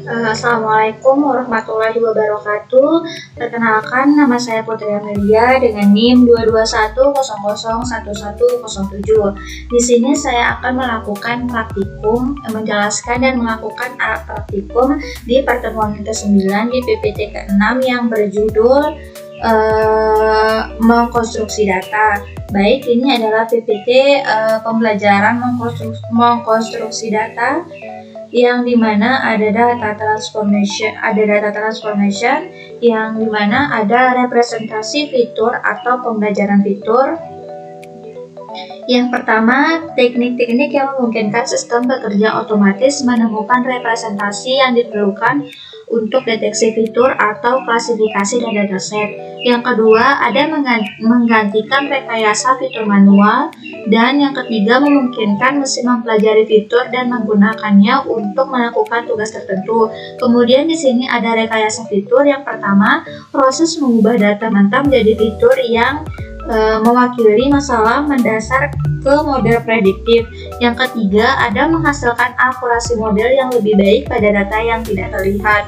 Assalamualaikum warahmatullahi wabarakatuh. Perkenalkan, nama saya Putri Amelia dengan NIM 221001107. Di sini saya akan melakukan praktikum, menjelaskan dan melakukan praktikum di pertemuan ke-9 di PPT ke-6 yang berjudul mengkonstruksi data. Baik, ini adalah PPT pembelajaran mengkonstruksi data, yang dimana ada data transformation, yang dimana ada representasi fitur atau pembelajaran fitur. Yang pertama, teknik-teknik yang memungkinkan sistem bekerja otomatis menemukan representasi yang diperlukan untuk deteksi fitur atau klasifikasi dan dataset. Yang kedua, ada menggantikan rekayasa fitur manual. Dan yang ketiga, memungkinkan mesin mempelajari fitur dan menggunakannya untuk melakukan tugas tertentu. Kemudian di sini ada rekayasa fitur. Yang pertama, proses mengubah data mentah menjadi fitur yang mewakili masalah mendasar ke model prediktif. Yang ketiga, ada menghasilkan akurasi model yang lebih baik pada data yang tidak terlihat.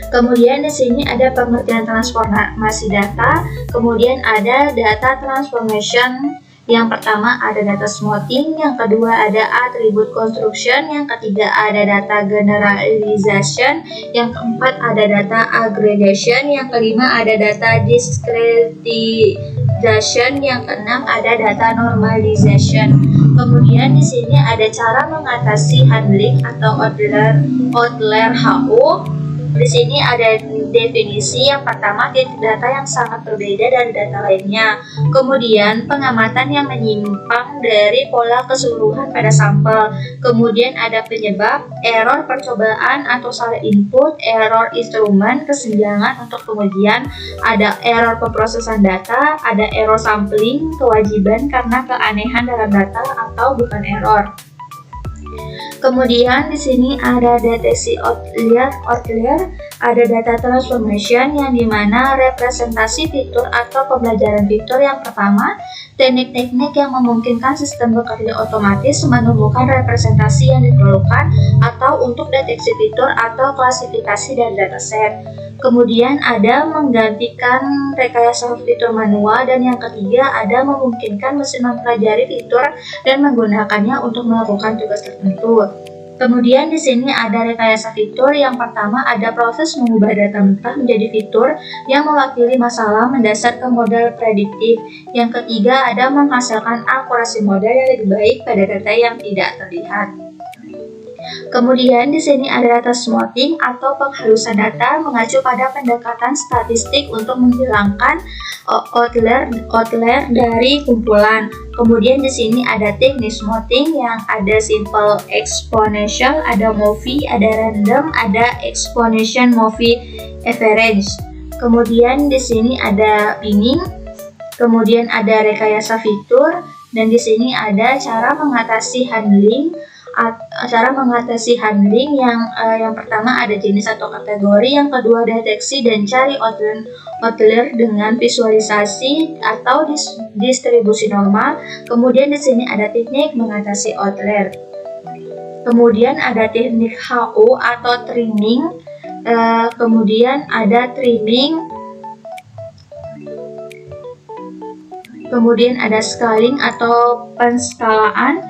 Kemudian di sini ada pengertian transformasi data, kemudian ada data transformation. Yang pertama ada data smoothing, yang kedua ada attribute construction, yang ketiga ada data generalization, yang keempat ada data aggregation, yang kelima ada data discretization, yang keenam ada data normalization. Kemudian di sini ada cara mengatasi handling atau outlier HO. Di sini ada definisi. Yang pertama, titik data yang sangat berbeda dari data lainnya. Kemudian, pengamatan yang menyimpang dari pola keseluruhan pada sampel. Kemudian ada penyebab, error percobaan atau salah input, error instrumen, kesenjangan untuk pengujian, ada error pemrosesan data, ada error sampling, kewajiban karena keanehan dalam data atau bukan error. Kemudian di sini ada deteksi outlier, ada data transformation yang dimana representasi fitur atau pembelajaran fitur. Yang pertama, teknik-teknik yang memungkinkan sistem bekerja otomatis menemukan representasi yang diperlukan atau untuk deteksi fitur atau klasifikasi dari dataset. Kemudian ada menggantikan rekayasa fitur manual, dan yang ketiga ada memungkinkan mesin mempelajari fitur dan menggunakannya untuk melakukan tugas tertentu. Kemudian di sini ada rekayasa fitur. Yang pertama ada proses mengubah data mentah menjadi fitur yang mewakili masalah mendasar ke model prediktif. Yang ketiga ada menghasilkan akurasi model yang lebih baik pada data yang tidak terlihat. Kemudian di sini ada data smoothing atau penghalusan data mengacu pada pendekatan statistik untuk menghilangkan outlier dari kumpulan. Kemudian di sini ada teknik smoothing yang ada simple exponential, ada movie, ada random, ada exponential movie average. Kemudian di sini ada binning, kemudian ada rekayasa fitur, dan di sini ada cara mengatasi handling. Yang pertama ada jenis atau kategori, yang kedua deteksi dan cari outlier dengan visualisasi atau distribusi normal. Kemudian di sini ada teknik mengatasi outlier. Kemudian ada teknik HO atau trimming. Kemudian ada trimming. Kemudian ada scaling atau penskalaan.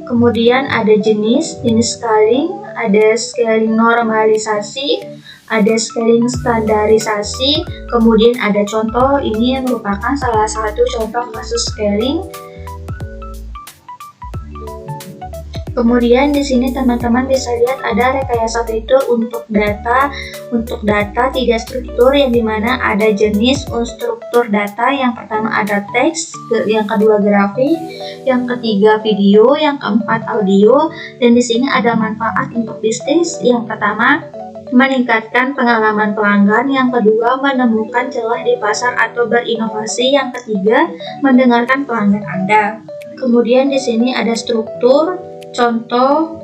Kemudian ada jenis scaling, ada scaling normalisasi, ada scaling standarisasi, kemudian ada contoh. Ini yang merupakan salah satu contoh kasus scaling. Kemudian di sini teman-teman bisa lihat ada rekayasa fitur untuk data 3 struktur, yang dimana ada jenis struktur data. Yang pertama ada teks, yang kedua grafik, yang ketiga video, yang keempat audio. Dan di sini ada manfaat untuk bisnis. Yang pertama, meningkatkan pengalaman pelanggan, yang kedua menemukan celah di pasar atau berinovasi, yang ketiga mendengarkan pelanggan Anda. Kemudian di sini ada struktur, contoh,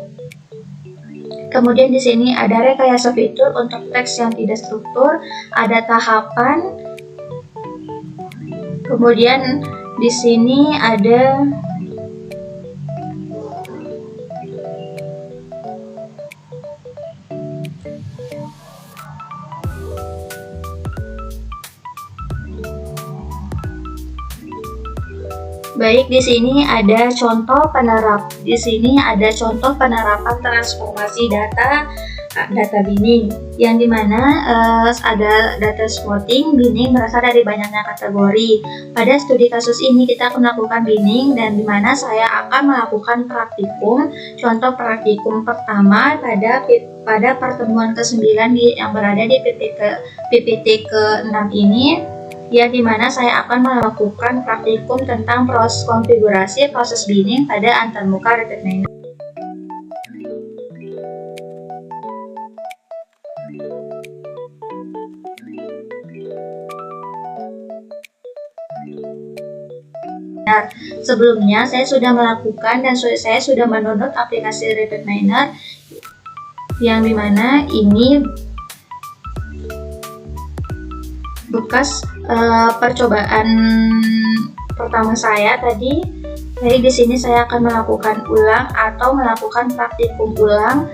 Kemudian di sini ada rekayasa fitur untuk teks yang tidak struktur, ada tahapan. Kemudian di sini ada Baik, di sini ada contoh penerapan transformasi data binning, yang dimana ada data spotting binning berasal dari banyaknya kategori. Pada studi kasus ini kita akan melakukan binning, dan dimana saya akan melakukan praktikum. Contoh praktikum pertama pada pertemuan ke-9 yang berada di PPT ke-6 ini, ya, dimana saya akan melakukan praktikum tentang proses konfigurasi proses binning pada antarmuka Rapid Miner. Sebelumnya saya sudah melakukan dan saya sudah mendownload aplikasi Rapid Miner, yang dimana ini bekas percobaan pertama saya tadi. Jadi di sini saya akan melakukan praktikum ulang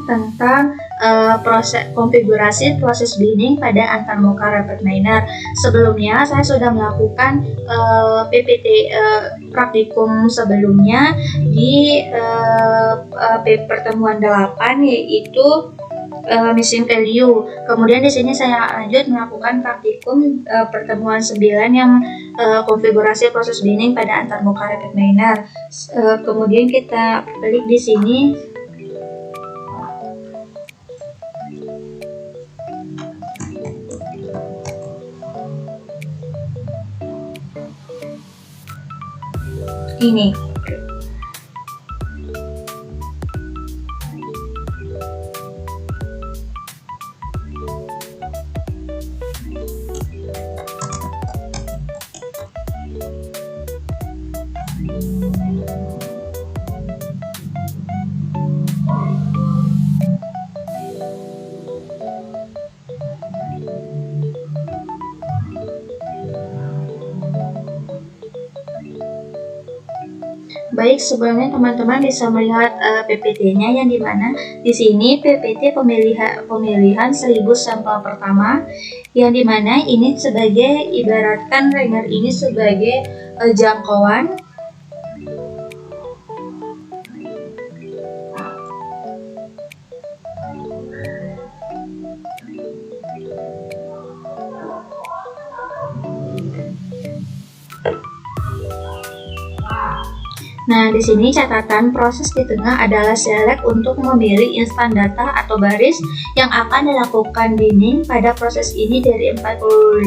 tentang proses konfigurasi proses binning pada antarmuka Rapid Miner. Sebelumnya saya sudah melakukan PPT praktikum sebelumnya di pertemuan 8, yaitu missing value. Kemudian di sini saya lanjut melakukan praktikum pertemuan 9 yang konfigurasi proses binning pada antarmuka Rapid Miner. Kemudian kita klik di sini. Ini. Baik, sebelumnya teman-teman bisa melihat PPT-nya, yang dimana di sini PPT pemilihan 1000 sampel pertama, yang dimana ini ibaratkan Ranger ini sebagai jangkauan. Nah, di sini catatan proses di tengah adalah select untuk memilih instan data atau baris yang akan dilakukan binning. Pada proses ini dari 45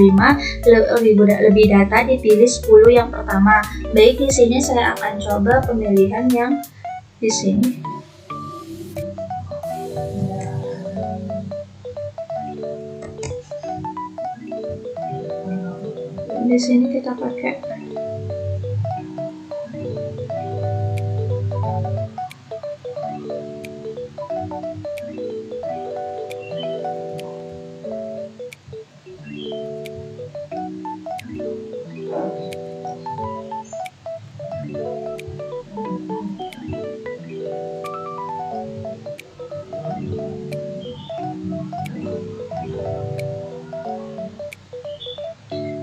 lebih data dipilih 10 yang pertama. Baik, di sini saya akan coba pemilihan yang di sini. Di sini kita pakai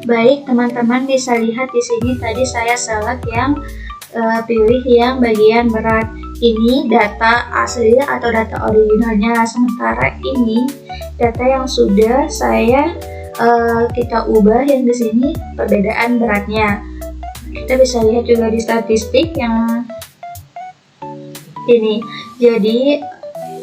Baik, teman-teman bisa lihat di sini tadi saya select yang pilih yang bagian berat. Ini data asli atau data originalnya, sementara ini data yang sudah kita ubah, yang di sini perbedaan beratnya. Kita bisa lihat juga di statistik yang ini. Jadi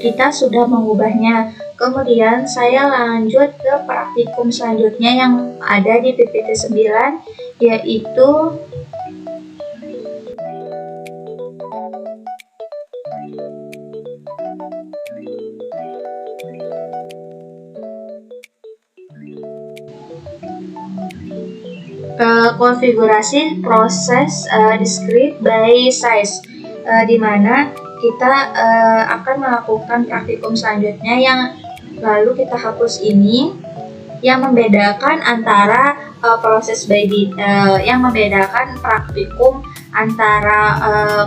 kita sudah mengubahnya. Kemudian saya lanjut ke praktikum selanjutnya yang ada di PPT 9, yaitu konfigurasi proses discrete by size, di mana kita akan melakukan praktikum selanjutnya yang lalu kita hapus ini, yang membedakan antara yang membedakan praktikum antara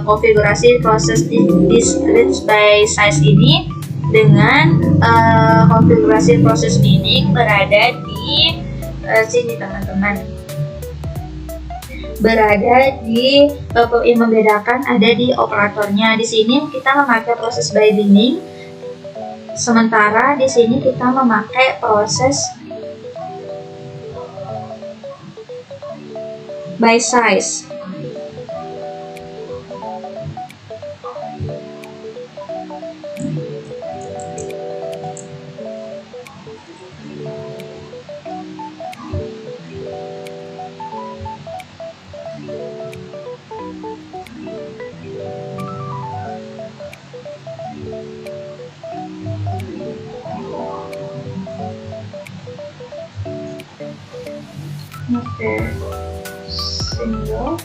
konfigurasi proses discrete by size ini dengan konfigurasi proses meaning berada di sini teman-teman, berada di yang membedakan ada di operatornya. Di sini kita memakai proses by meaning, sementara di sini kita memakai proses by size. Oke, single.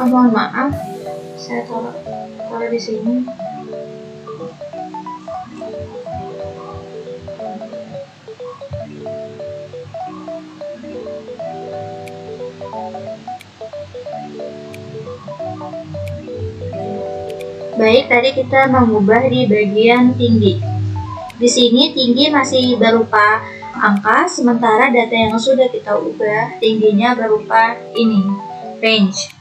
Mohon maaf, saya taruh di sini. Baik, tadi kita mengubah di bagian tinggi. Di sini tinggi masih berupa angka, sementara data yang sudah kita ubah tingginya berupa ini, range.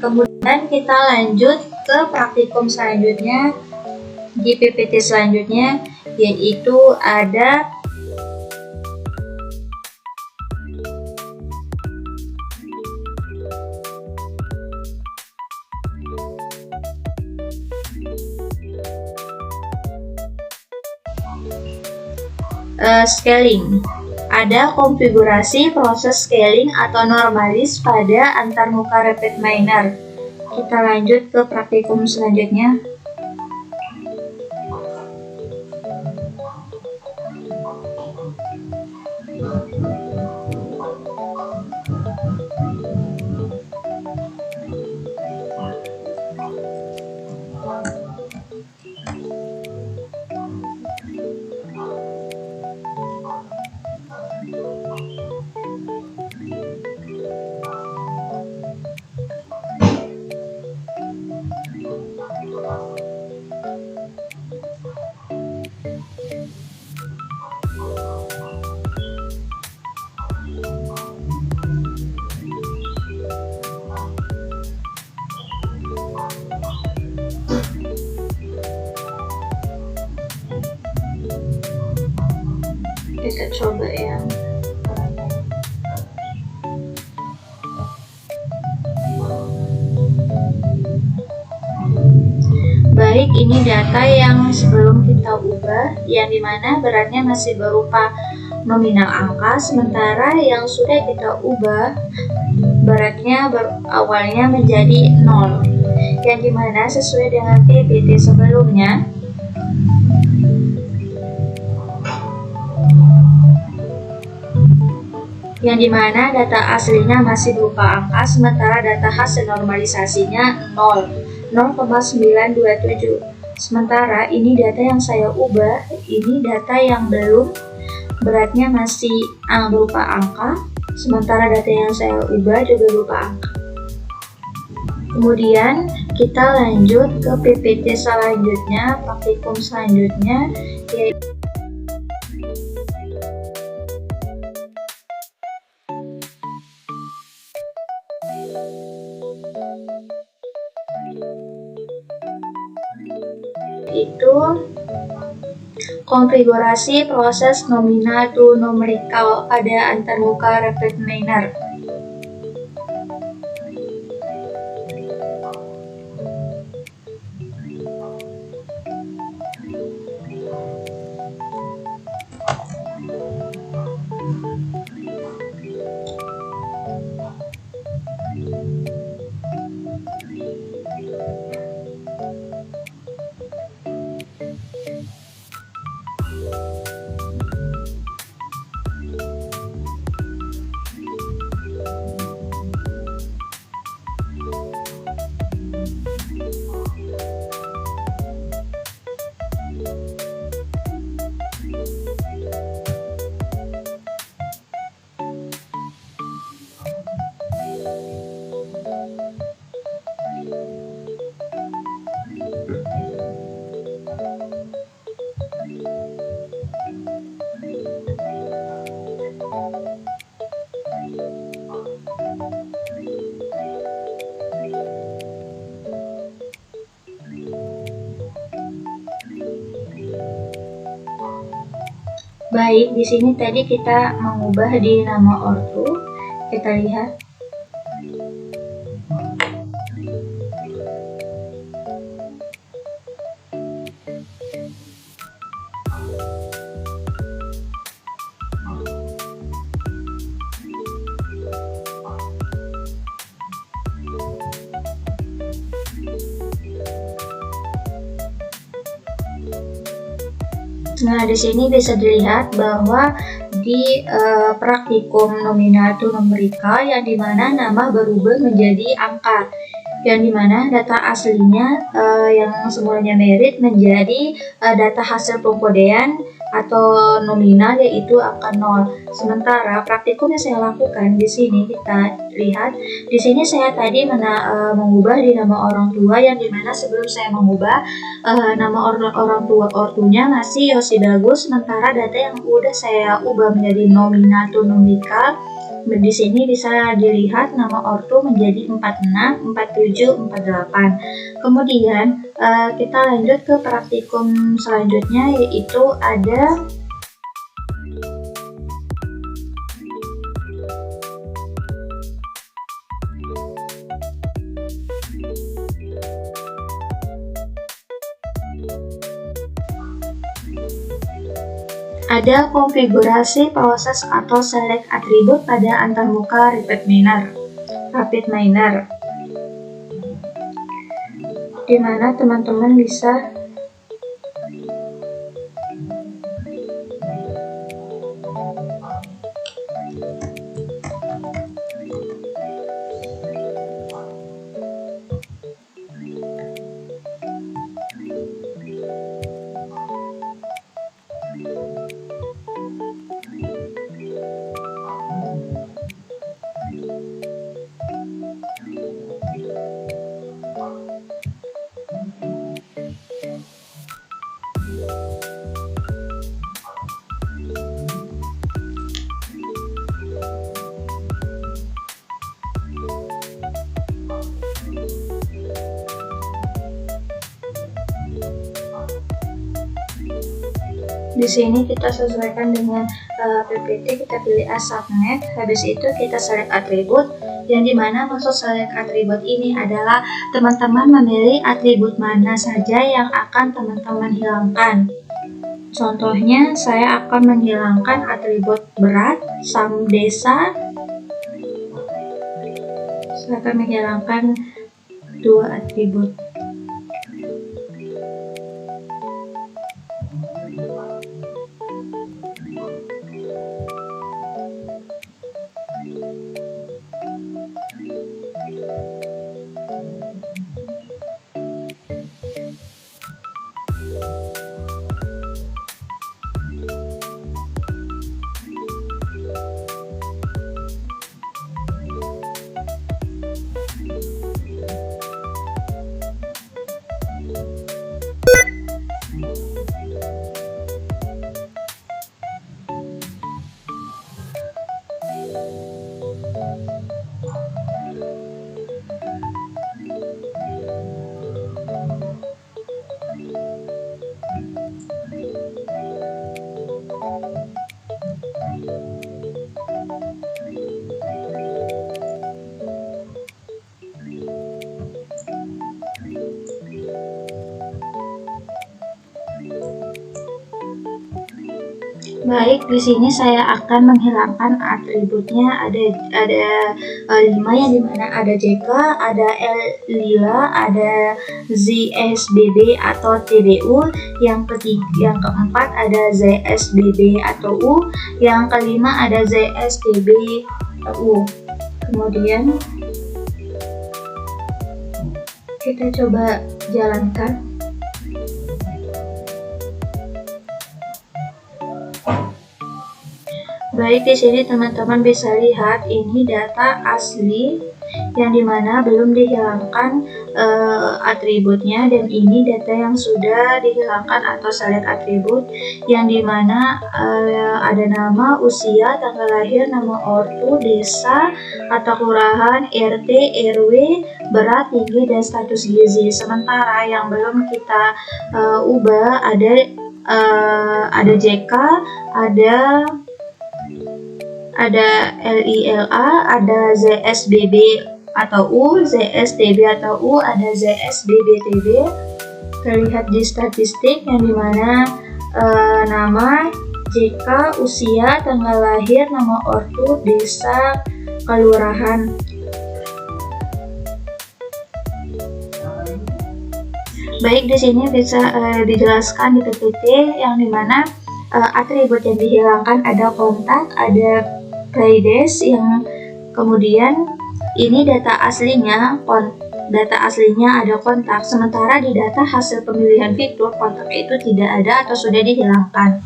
Kemudian kita lanjut ke praktikum selanjutnya di PPT selanjutnya, yaitu ada scaling. Ada konfigurasi proses scaling atau normalis pada antarmuka repeat minor. Kita lanjut ke praktikum selanjutnya. Kita coba yang baik, ini data yang sebelum kita ubah, yang dimana beratnya masih berupa nominal angka, sementara yang sudah kita ubah beratnya awalnya menjadi 0, yang dimana sesuai dengan PPT sebelumnya yang dimana data aslinya masih berupa angka, sementara data hasil normalisasinya 0,927. Sementara ini data yang saya ubah, ini data yang belum, beratnya masih berupa angka, sementara data yang saya ubah juga berupa angka. Kemudian kita lanjut ke PPT selanjutnya, praktikum selanjutnya, yaitu konfigurasi proses nominal to numerical pada antarmuka repeat minor. Baik, di sini tadi kita mengubah di nama ortu. Kita lihat. Nah, di sini bisa dilihat bahwa di praktikum nominatur numerika yang dimana nama berubah menjadi angka, yang dimana data aslinya yang semulanya merit menjadi data hasil pengkodean atau nominal, yaitu angka 0. Sementara praktikum yang saya lakukan di sini, kita lihat di sini saya tadi mengubah di nama orang tua, yang dimana sebelum saya mengubah nama orang tua ortunya masih Yosidagus, sementara data yang udah saya ubah menjadi nominatur numerika. Di sini bisa dilihat nama ortu menjadi 46, 47, 48. Kemudian kita lanjut ke praktikum selanjutnya, yaitu ada konfigurasi proses atau select atribut pada antarmuka rapid miner, di mana teman-teman bisa di sini kita sesuaikan dengan PPT, kita pilih as subnet, habis itu kita select atribut, yang dimana maksud select atribut ini adalah teman-teman memilih atribut mana saja yang akan teman-teman hilangkan. Contohnya, saya akan menghilangkan atribut berat, desa. Saya akan menghilangkan 2 atribut. Baik, di sini saya akan menghilangkan atributnya. Ada 5, yang dimana ada JK, ada Lila, ada ZSBB atau TBU, yang keempat ada ZSBB atau U, yang kelima ada ZSTB U. Kemudian kita coba jalankan. Baik, di sini teman-teman bisa lihat ini data asli yang dimana belum dihilangkan atributnya, dan ini data yang sudah dihilangkan atau select atribut, yang dimana ada nama, usia, tanggal lahir, nama ortu, desa atau kelurahan, RT, RW, berat, tinggi, dan status gizi. Sementara yang belum kita ubah ada JK, ada LILA, ada ZSBB atau U, ZSTB atau U, ada ZSBBTB. Terlihat di statistik yang dimana nama, JK, usia, tanggal lahir, nama ortu, desa, kelurahan. Baik, di sini bisa dijelaskan di PPT yang dimana atribut yang dihilangkan ada kontak, ada playdesk, yang kemudian ini data aslinya ada kontak, sementara di data hasil pemilihan fitur kontak itu tidak ada atau sudah dihilangkan.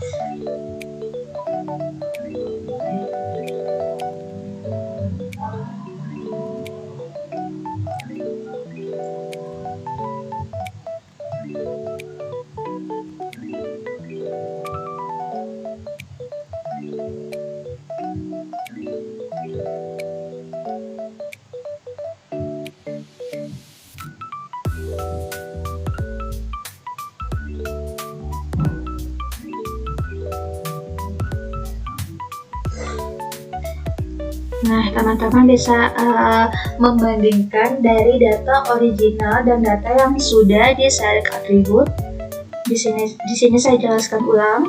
Nah, teman-teman bisa membandingkan dari data original dan data yang sudah di select atribut. Di sini saya jelaskan ulang.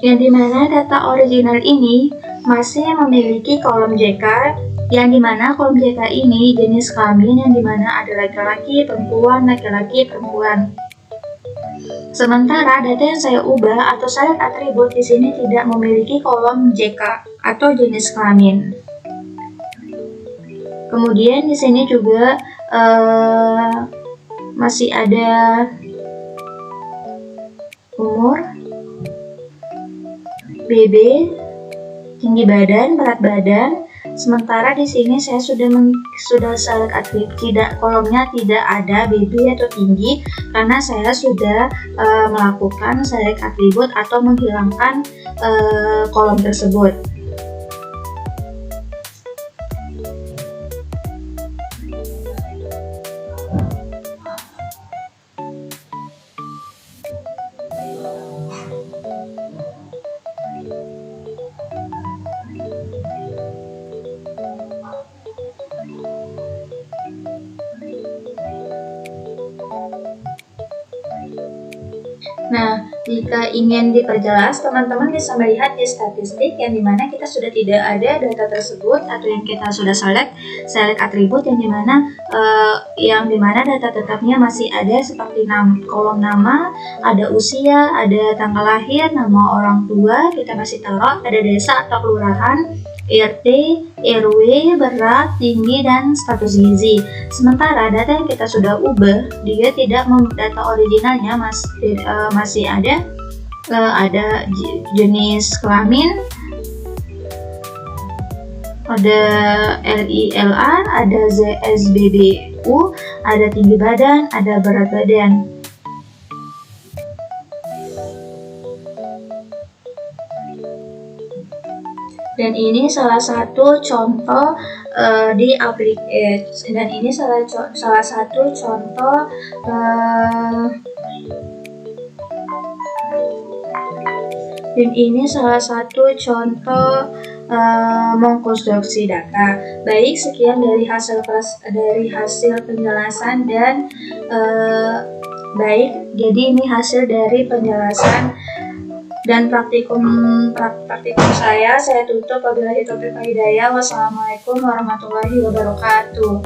Yang dimana data original ini masih memiliki kolom JK, yang dimana kolom JK ini jenis kelamin, yang dimana ada laki-laki, perempuan, laki-laki, perempuan. Sementara data yang saya ubah atau select atribut di sini tidak memiliki kolom JK atau jenis kelamin. Kemudian di sini juga masih ada umur, BB, tinggi badan, berat badan. Sementara di sini saya sudah select atribut, kolomnya tidak ada BB atau tinggi, karena saya sudah melakukan select atribut atau menghilangkan kolom tersebut. Nah, jika ingin diperjelas, teman-teman bisa melihat di statistik yang dimana kita sudah tidak ada data tersebut atau yang kita sudah select atribut, yang dimana data tetapnya masih ada seperti kolom nama, ada usia, ada tanggal lahir, nama orang tua, kita masih taruh, ada desa atau kelurahan, RT, RW, berat, tinggi, dan status gizi. Sementara data yang kita sudah ubah, dia tidak data originalnya masih ada jenis kelamin, ada LILA, ada ZSBBU, ada tinggi badan, ada berat badan. Dan ini salah satu contoh di aplikasi, dan ini salah satu contoh mengkonstruksi data. Baik, sekian dari hasil penjelasan, dan baik, jadi ini hasil dari penjelasan dan praktikum saya tutup. Wabillahi taufiq wal hidayah. Wassalamualaikum warahmatullahi wabarakatuh.